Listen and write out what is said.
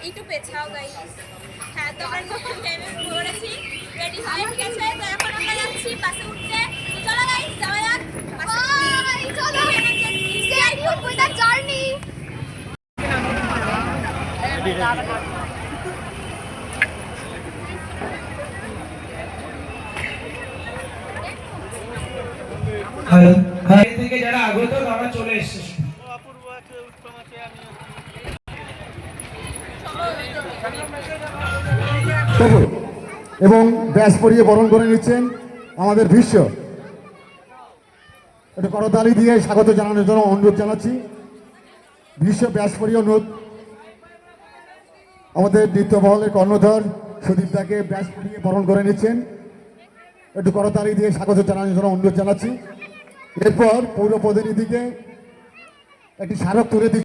একটু পেছাও গাইস। হ্যাঁ তো আমরা নেমে পড়েছি, রেডি হয়ে ঠিক আছে। তো এখন আমরা যাচ্ছি বাসে উঠতে। তো চলো গাইস যাওয়া যাক। বাই চলো, stay tune with the journey. হ্যাঁ থেকে যারা আগত তারা চলে এসেছে। এবং ব্যাস পরিয়ে বরণ করে নিচ্ছেন আমাদের ভীষ্ম। একটু করতালি দিয়ে স্বাগত জানানোর জন্য অনুরোধ জানাচ্ছি। ভীষ্ম ব্যাস পরিয়ে অনুরোধ আমাদের নৃত্য মহলের কর্ণধর সুদীপ দাকে ব্যাস পরিয়ে বরণ করে নিচ্ছেন। একটু করতালি দিয়ে স্বাগত জানানোর জন্য অনুরোধ জানাচ্ছি। এরপর পৌর প্রতিনিধিকে একটি স্মারক তুলে দিচ্ছি।